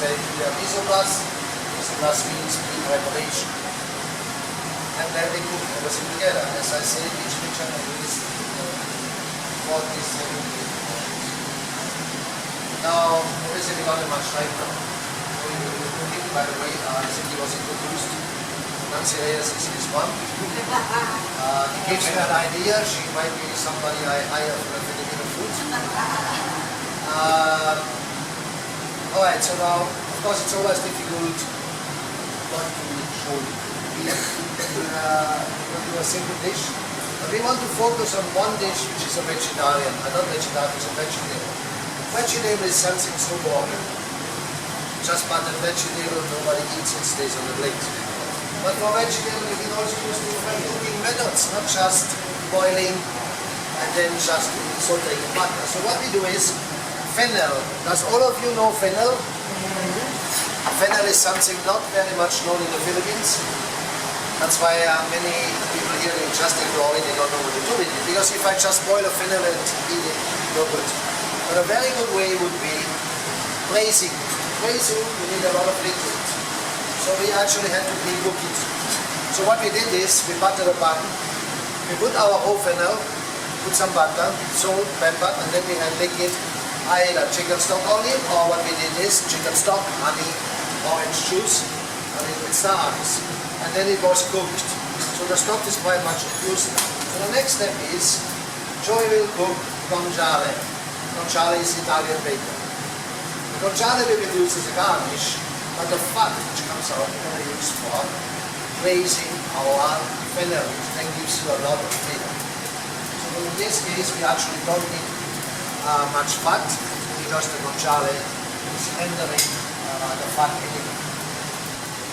very clear. Isoplas means preparation. And then we cook everything together. As I said, each mixture is 40, 70. Now, obviously we don't have much time now. By the way, I think he was introduced. Nancy Reyes is his mom. He gives me an idea. She might be somebody I hire for Filipino food. Alright, so now, of course, it's always difficult not to show you. We do a simple dish. But we want to focus on one dish which is a vegetarian. Not vegetarian, it's a vegetarian. Vegetable is something so boring. Just buttered vegetable, nobody eats it, stays on the plate. But for vegetable, we can also use different cooking methods, not just boiling and then just sauteing in butter. So what we do is fennel. Does all of you know fennel? Fennel is something not very much known in the Philippines. That's why many people here just ignore it, they don't know what to do with it. Because if I just boil a fennel and eat it, no good. But a very good way would be braising. Braising, you need a lot of liquid. So we actually had to pre-cook it. So what we did is, we buttered a pan, we put our whole fennel, put some butter, salt, pepper, and then we had liquid, either chicken stock only, or what we did is chicken stock, honey, orange juice, and liquid star anise. And then it was cooked. So the stock is quite much used. So the next step is, Joy will cook guanciale. Guanciale is Italian bacon. Guanciale we will use as a garnish, but the fat which comes out we can use for braising our fennel, which then gives you a lot of flavor. So in this case we actually don't need much fat, because the guanciale is rendering the fat anyway.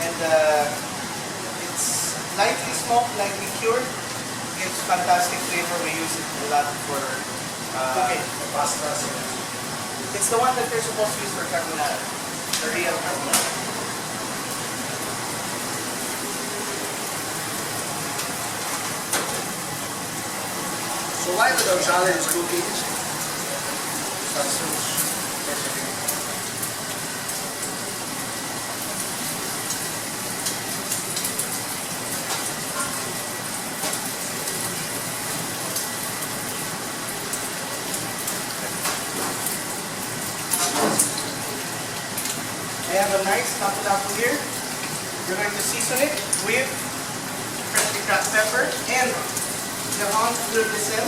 And it's lightly smoked, lightly cured. Gives fantastic flavor. We use it a lot for Cooking, pasta. It's the one that you're supposed to use for carbonara, the real carbonara. So while the guanciale is cooking, I have a nice lapu here. We're going to season it with freshly cracked pepper and the Fleur de sel.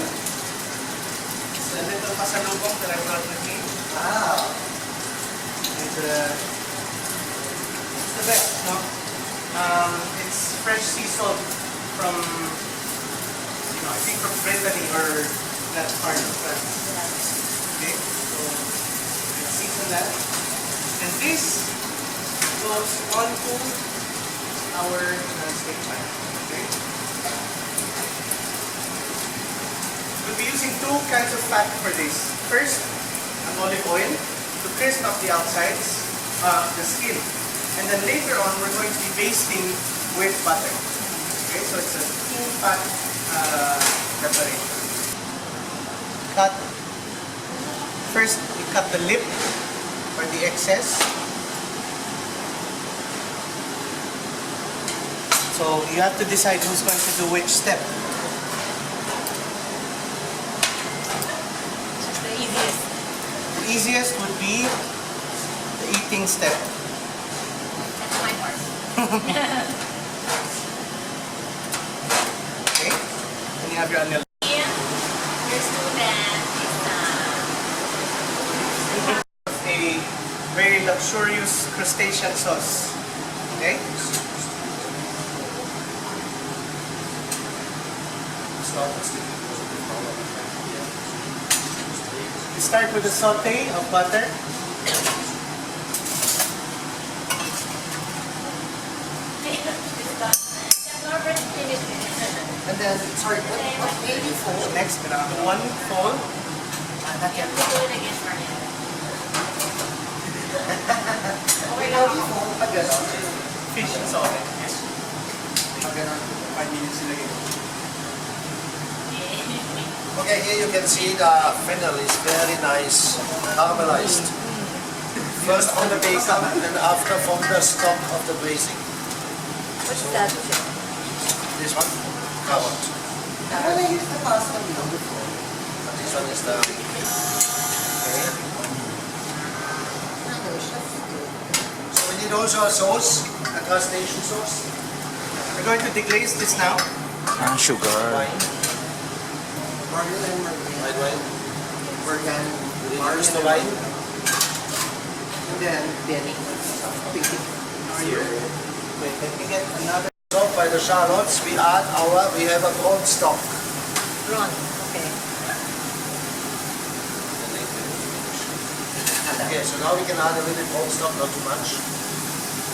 It's a little pasalubong that I brought with me. wow. It's the best, no? It's fresh sea salt from, I think from Brittany or that part of France. Okay, so let's season that. And this goes onto our non-stick pan. Okay? We'll be using two kinds of fat for this. First, an olive oil to crisp up the outsides, the skin. And then later on, we're going to be basting with butter. Okay, so it's a two-fat preparation. Cut. First, we cut the lip for the excess. So you have to decide who's going to do which step. The easiest. The easiest would be the eating step. That's my part. Okay? Then you have your anil. Yeah. Your student is A very luxurious crustacean sauce. Okay? We start with a saute of butter. Norbert finished it. And then, sorry, what maybe for? Next, one fold. Not yet. Do it again for him. Pag gano'n. Fish and saute. Yes. Pag gano'n. 5 minutes ilagay. Okay, here you can see the fennel is very nice, caramelized. First from the bacon and after from the stock of the braising. What's that? This one, carrot. I'm gonna use the pasta meal before. And this one is the... Okay. So we need also a sauce, a crustacean sauce. We're going to deglaze this now. Sugar. Wine. Margarine. White wine. Organic. We use the wine. And then, Benny. Wait, let me get another. So by the shallots we add we have a prawn stock. Prawn. Okay. Okay, so now we can add a little prawn stock, not too much.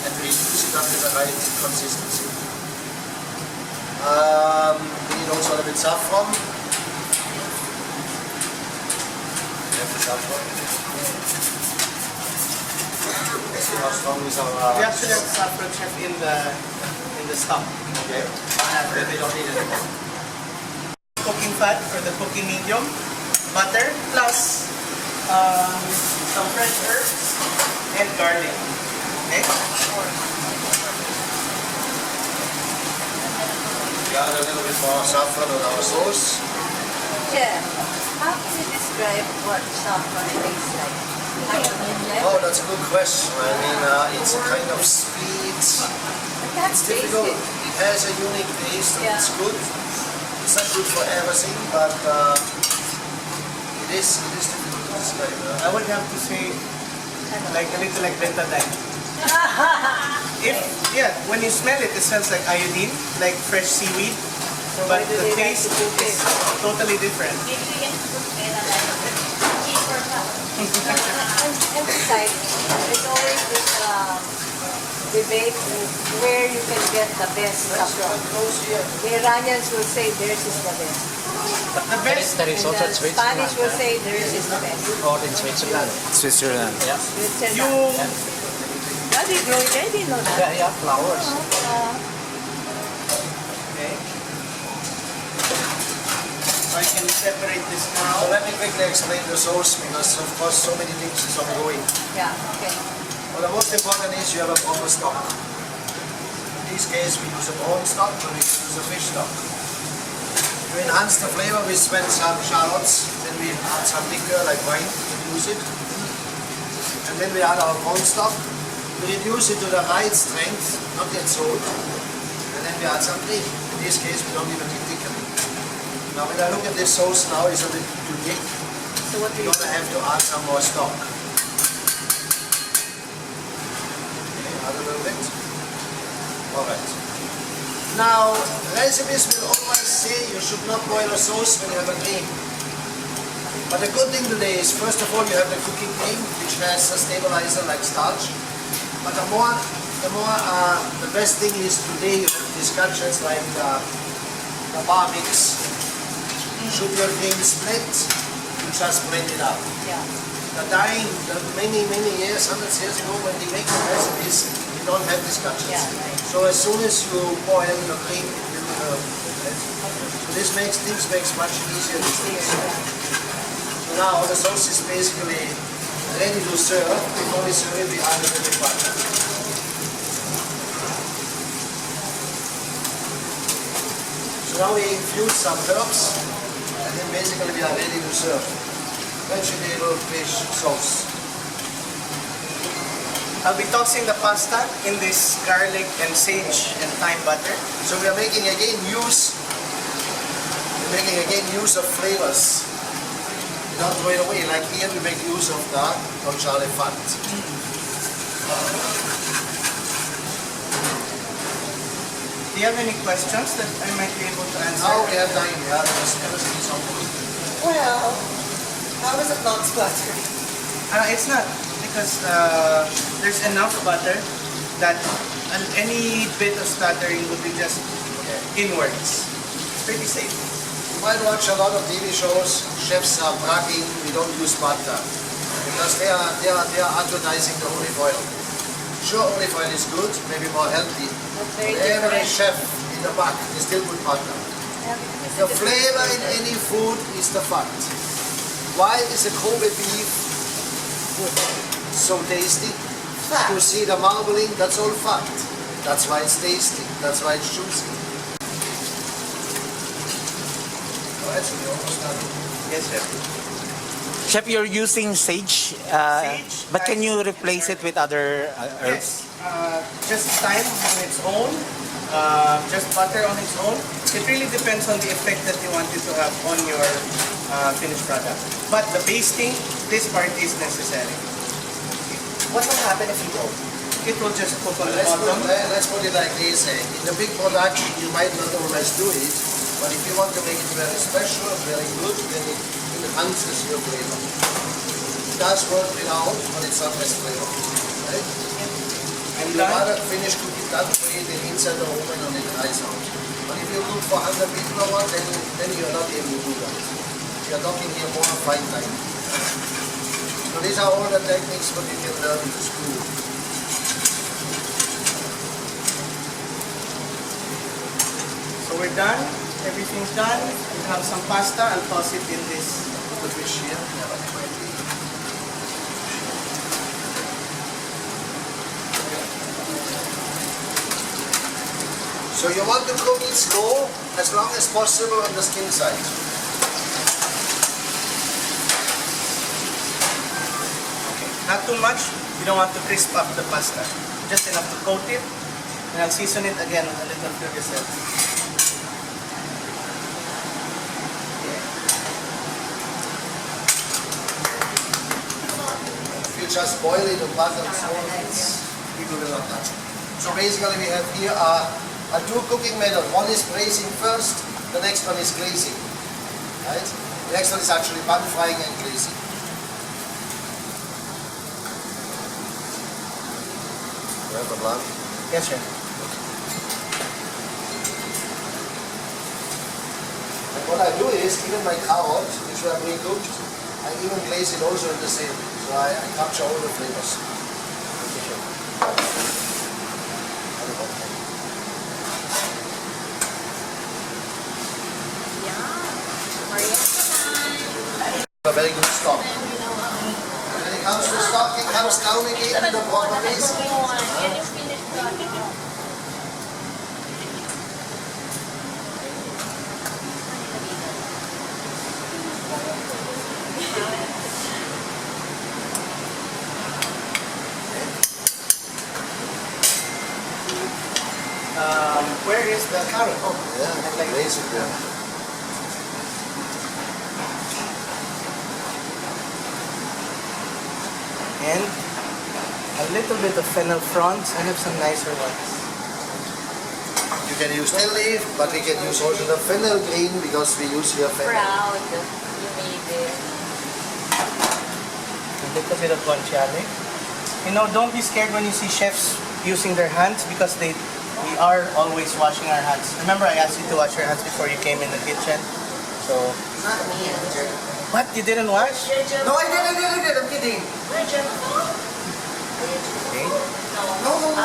And we use it up to the right consistency. We need also a little bit saffron. We have the saffron. Let's see how strong is our... We actually have saffron chef in the stock. Okay. Then we don't need it anymore. Cooking fat for the cooking medium, butter plus some fresh herbs and garlic. Okay. We add a little bit more saffron on our sauce. Yeah. How can you describe what saffron tastes like? Oh, that's a good question. I mean, it's a kind of sweet. That's It's difficult. tasty. It has a unique taste and Yeah. it's good. It's not good for everything, but it is difficult to describe. I would have to say like a little like betadine. When you smell it, it smells like iodine, like fresh seaweed. why But do the they like taste to cook it? is totally different. Maybe we can put Feta like cheaper cup. And besides, there's always this debate of where you can get the best saffron. The Iranians will say theirs is the best. But the best, There is And also the Switzerland. Spanish will say theirs is the best. Or in Switzerland. Switzerland. Yeah. Switzerland. you Why they grow it? I didn't know that. Yeah, flowers. okay. So I can separate this So now. let me quickly explain the sauce because of course so many things is ongoing. Yeah, okay. Well, the most important is you have a proper stock. In this case we use a prawn stock, but we use a fish stock. To enhance the flavor we spend some shallots, then we add some liquor like wine to reduce it. And then we add our prawn stock. We reduce it to the right strength, not yet salt. And then we add some cream. In this case we don't even need thicker. Now when I look at this sauce now, it's a bit too thick. So what do We're you gonna have to add some more stock. Okay, add a little bit. Alright. Now, recipes will always say you should not boil a sauce when you have a cream. But the good thing today is, first of all, you have the cooking cream, which has a stabilizer like starch. But the best thing is today you have discussions like the bar mix. Should your cream split, you just blend it out. Yeah. Many years, hundreds years ago, when they make the recipes, we don't have discussions. Yeah, right. So as soon as you boil your cream, you will so this makes things much easier these days. So now the sauce is basically ready to serve. Before we serve it, we add a little bit butter. So now we infuse some herbs, and then basically we are ready to serve. Vegetable fish sauce. I'll be tossing the pasta in this garlic and sage and thyme butter. So we are making again use of flavors. We don't throw it away. Like here we make use of the guanciale fat. Do you have any questions that I might be able to answer? Now we have time. Yeah, everything is on good. Well, how is it not spluttering? It's not, because there's enough butter that any bit of stuttering would be just inwards. It's pretty safe. You might watch a lot of TV shows. Chefs are bragging we don't use butter because they are advertising the olive oil. Sure, olive oil is good, maybe more healthy. That's very But every different. chef in the back, they still put butter. Yeah, because The it's a flavor in different any food is the fat. Why is a Kobe beef good? so tasty. Fat. You see the marbling, that's all fat. That's why it's tasty. That's why it's juicy. Alright, so we're almost done. Yes, chef. Chef, you're using sage, Sage, but can you replace it with other herbs? Yes. Just thyme on its own. Just butter on its own. It really depends on the effect that you want it to have on your finished product. But the basting, this part is necessary. What will happen if you don't? It will just cook on the bottom. Let's put it like this. In the big production, you might not always do it, but if you want to make it very special, very good, then it enhances your flavor. It does work without, but it's not less flavor. Right? And you rather finish cooking that way than inside the oven on the dries out. But if you cook for 100 people or what, then you're not able to do that. You're talking here more fine time. So these are all the techniques what you can learn in the school. So we're done. Everything's done. We have some pasta. I'll toss it in this. The fish here. So you want to cook it slow as long as possible on the skin side. Not too much. You don't want to crisp up the pasta. Just enough to coat it. And I'll season it again a little to yourself. If you just boil it on butter and salt, people will not touch it. So basically we have here a two cooking method. One is braising first, the next one is glazing. Right? The next one is actually pan frying and glazing. You have the blood? Yes, sir. And what I do is, even my carrot, which are pre-cooked, I even glaze it also in the same. So I capture all the flavors. A very good stock. When it comes to stock, it comes down again to the proper basic. Where is the carrot? Oh, Yeah, basic. Yeah. and a little bit of fennel fronds. I have some nicer ones. You can use still leaf, but we can use also the fennel green because we use here fennel. Proud you made it. A little bit of guanciale. You know, don't be scared when you see chefs using their hands because we are always washing our hands. Remember I asked you to wash your hands before you came in the kitchen? So, what? You didn't wash? No, I did. I'm kidding. Okay.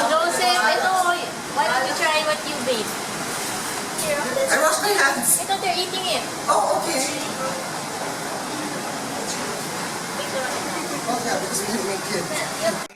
Joseph, ito, why don't you try what you made? Here. I wash my hands. Ito, they're eating it. Oh, okay. Wait, Oh, yeah, because we didn't make it. Yep.